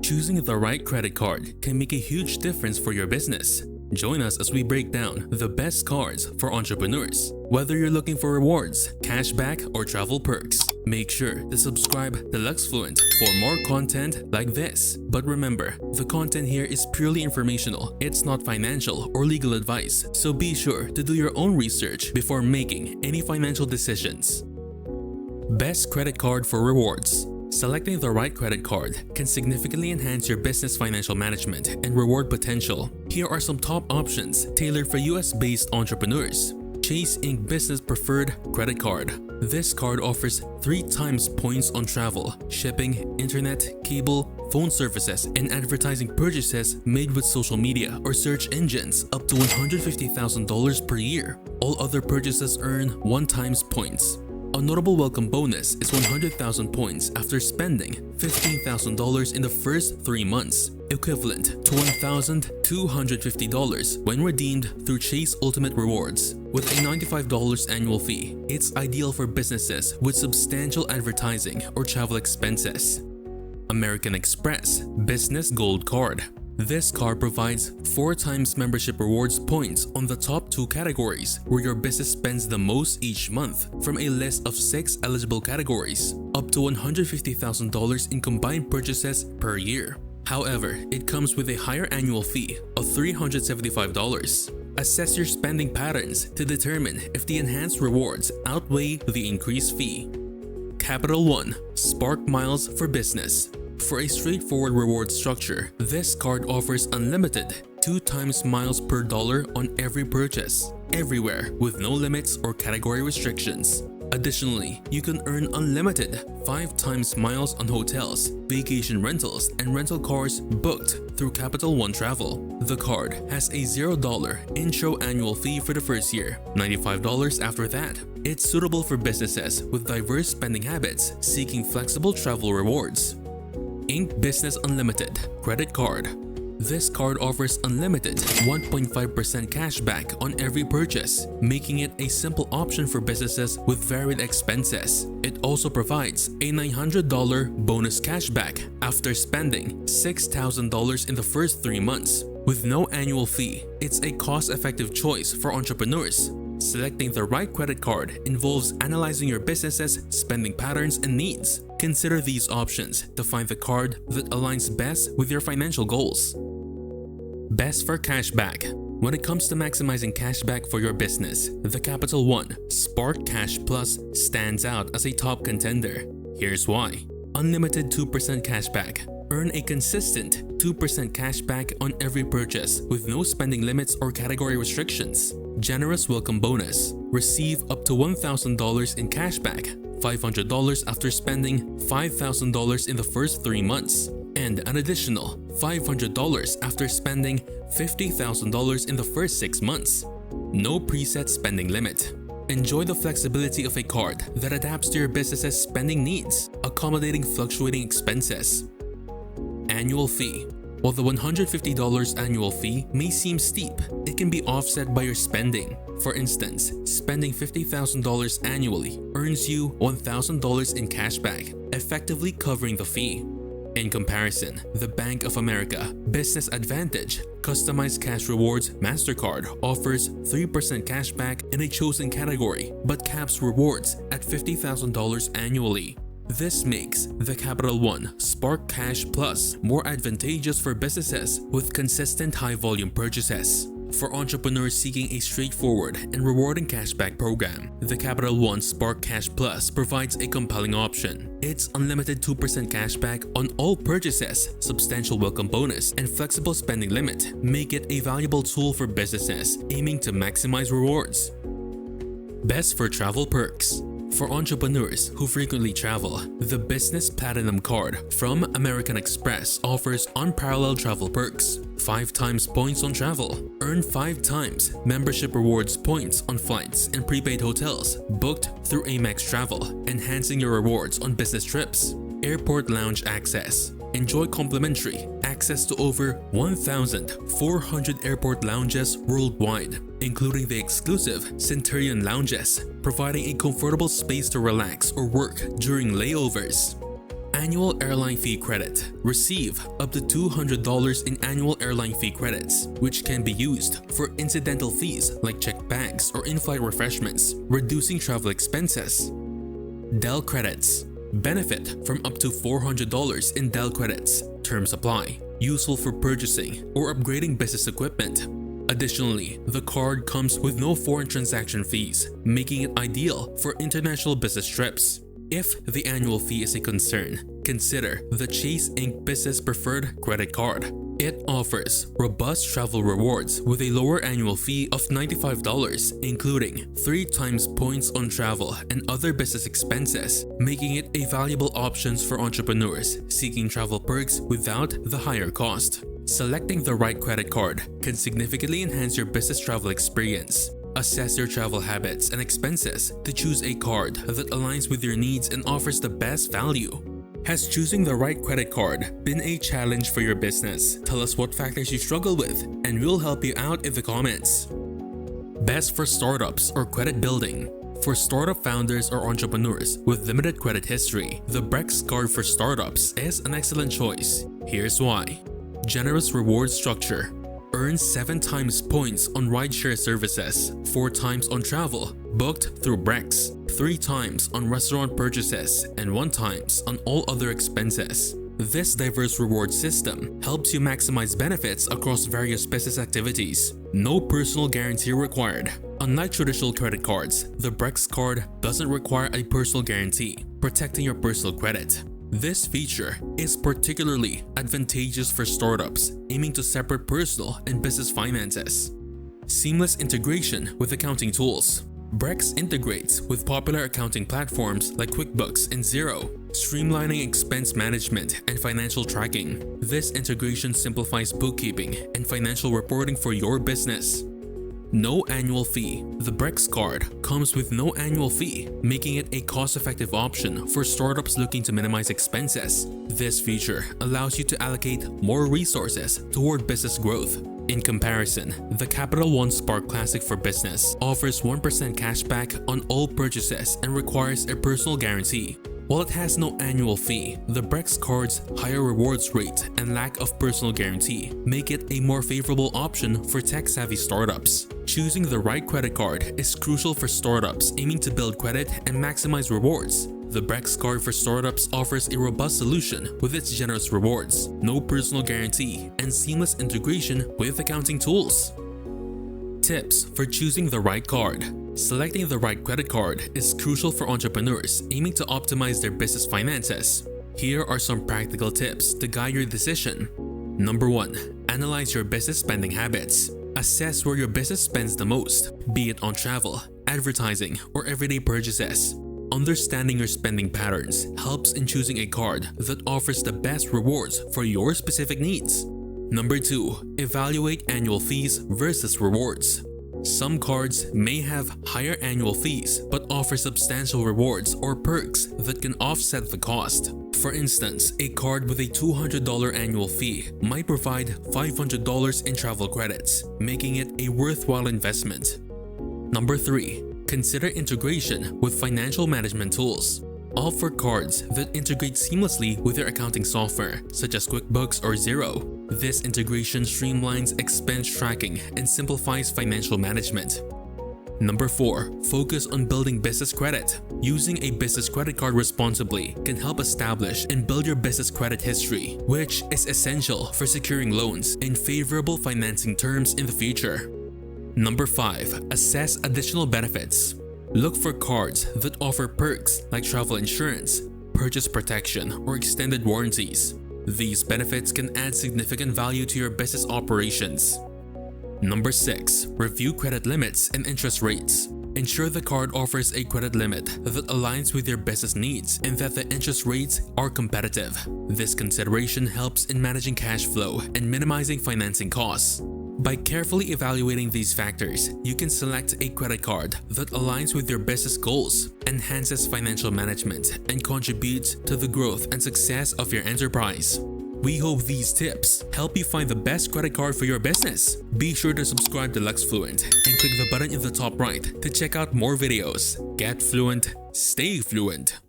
Choosing the right credit card can make a huge difference for your business. Join us as we break down the best cards for entrepreneurs. Whether you're looking for rewards, cashback, or travel perks, make sure to subscribe to LuxFluent for more content like this. But remember, the content here is purely informational. It's not financial or legal advice, so be sure to do your own research before making any financial decisions. Best credit card for rewards. Selecting the right credit card can significantly enhance your business financial management and reward potential. Here are some top options tailored for US-based entrepreneurs. Chase Ink Business Preferred Credit Card. This card offers 3 times points on travel, shipping, internet, cable, phone services, and advertising purchases made with social media or search engines up to $150,000 per year. All other purchases earn 1 times points. A notable welcome bonus is 100,000 points after spending $15,000 in the first 3 months, equivalent to $1,250 when redeemed through Chase Ultimate Rewards. With a $95 annual fee, it's ideal for businesses with substantial advertising or travel expenses. American Express Business Gold Card. This card provides 4 times membership rewards points on the top 2 categories where your business spends the most each month from a list of 6 eligible categories, up to $150,000 in combined purchases per year. However, it comes with a higher annual fee of $375. Assess your spending patterns to determine if the enhanced rewards outweigh the increased fee. Capital One Spark Miles for Business. For a straightforward reward structure, this card offers unlimited 2 times miles per dollar on every purchase, everywhere with no limits or category restrictions. Additionally, you can earn unlimited 5 times miles on hotels, vacation rentals, and rental cars booked through Capital One Travel. The card has a $0 intro annual fee for the first year, $95 after that. It's suitable for businesses with diverse spending habits seeking flexible travel rewards. Ink Business Unlimited Credit Card. This card offers unlimited 1.5% cashback on every purchase, making it a simple option for businesses with varied expenses. It also provides a $900 bonus cashback after spending $6,000 in the first 3 months. With no annual fee, it's a cost-effective choice for entrepreneurs. Selecting the right credit card involves analyzing your business's spending patterns and needs. Consider these options to find the card that aligns best with your financial goals. Best for cashback. When it comes to maximizing cashback for your business, the Capital One Spark Cash Plus stands out as a top contender. Here's why. Unlimited 2% cashback. Earn a consistent 2% cashback on every purchase with no spending limits or category restrictions. Generous welcome bonus. Receive up to $1,000 in cashback, $500 after spending $5,000 in the first 3 months, and an additional $500 after spending $50,000 in the first 6 months. No preset spending limit. Enjoy the flexibility of a card that adapts to your business's spending needs, accommodating fluctuating expenses. Annual fee. While the $150 annual fee may seem steep, it can be offset by your spending. For instance, spending $50,000 annually earns you $1,000 in cashback, effectively covering the fee. In comparison, the Bank of America Business Advantage Customized Cash Rewards MasterCard offers 3% cashback in a chosen category, but caps rewards at $50,000 annually. This makes the Capital One Spark Cash Plus more advantageous for businesses with consistent high-volume purchases. For entrepreneurs seeking a straightforward and rewarding cashback program, the Capital One Spark Cash Plus provides a compelling option. Its unlimited 2% cashback on all purchases, substantial welcome bonus, and flexible spending limit make it a valuable tool for businesses aiming to maximize rewards. Best for travel perks. For entrepreneurs who frequently travel, the Business Platinum Card from American Express offers unparalleled travel perks. 5 times points on travel. Earn 5 times membership rewards points on flights and prepaid hotels booked through Amex Travel, enhancing your rewards on business trips. Airport lounge access. Enjoy complimentary access to over 1,400 airport lounges worldwide, including the exclusive Centurion lounges, providing a comfortable space to relax or work during layovers. Annual airline fee credit. Receive up to $200 in annual airline fee credits, which can be used for incidental fees like checked bags or in-flight refreshments, reducing travel expenses. Dell credits. Benefit from up to $400 in Dell credits. Terms apply. Useful for purchasing or upgrading business equipment. Additionally, the card comes with no foreign transaction fees, making it ideal for international business trips. If the annual fee is a concern, consider the Chase Ink Business Preferred Credit Card. It offers robust travel rewards with a lower annual fee of $95, including 3 times points on travel and other business expenses, making it a valuable option for entrepreneurs seeking travel perks without the higher cost. Selecting the right credit card can significantly enhance your business travel experience. Assess your travel habits and expenses to choose a card that aligns with your needs and offers the best value. Has choosing the right credit card been a challenge for your business? Tell us what factors you struggle with, and we'll help you out in the comments. Best for startups or credit building. For startup founders or entrepreneurs with limited credit history, the Brex card for startups is an excellent choice. Here's why. Generous reward structure. Earn 7 times points on rideshare services, 4 times on travel booked through Brex, 3 times on restaurant purchases, and 1 times on all other expenses. This diverse reward system helps you maximize benefits across various business activities. No personal guarantee required. Unlike traditional credit cards, the Brex card doesn't require a personal guarantee, protecting your personal credit. This feature is particularly advantageous for startups aiming to separate personal and business finances. Seamless integration with accounting tools. Brex integrates with popular accounting platforms like QuickBooks and Xero, streamlining expense management and financial tracking. This integration simplifies bookkeeping and financial reporting for your business. No annual fee. The Brex card comes with no annual fee, making it a cost-effective option for startups looking to minimize expenses. This feature allows you to allocate more resources toward business growth. In comparison, the Capital One Spark Classic for Business offers 1% cashback on all purchases and requires a personal guarantee. While it has no annual fee, the Brex card's higher rewards rate and lack of personal guarantee make it a more favorable option for tech-savvy startups. Choosing the right credit card is crucial for startups aiming to build credit and maximize rewards. The Brex card for startups offers a robust solution with its generous rewards, no personal guarantee, and seamless integration with accounting tools. Tips for choosing the right card. Selecting the right credit card is crucial for entrepreneurs aiming to optimize their business finances. Here are some practical tips to guide your decision. Number 1. Analyze your business spending habits. Assess where your business spends the most, be it on travel, advertising, or everyday purchases. Understanding your spending patterns helps in choosing a card that offers the best rewards for your specific needs. Number 2. Evaluate annual fees versus rewards. Some cards may have higher annual fees but offer substantial rewards or perks that can offset the cost. For instance, a card with a $200 annual fee might provide $500 in travel credits, making it a worthwhile investment. Number 3. Consider integration with financial management tools. Opt for cards that integrate seamlessly with your accounting software, such as QuickBooks or Xero. This integration streamlines expense tracking and simplifies financial management. Number 4. Focus on building business credit. Using a business credit card responsibly can help establish and build your business credit history, which is essential for securing loans and favorable financing terms in the future. Number 5. Assess additional benefits. Look for cards that offer perks like travel insurance, purchase protection, or extended warranties. These benefits can add significant value to your business operations. Number 6. Review credit limits and interest rates. Ensure the card offers a credit limit that aligns with your business needs and that the interest rates are competitive. This consideration helps in managing cash flow and minimizing financing costs. By carefully evaluating these factors, you can select a credit card that aligns with your business goals, enhances financial management, and contributes to the growth and success of your enterprise. We hope these tips help you find the best credit card for your business. Be sure to subscribe to LuxFluent and click the button in the top right to check out more videos. Get fluent, stay fluent.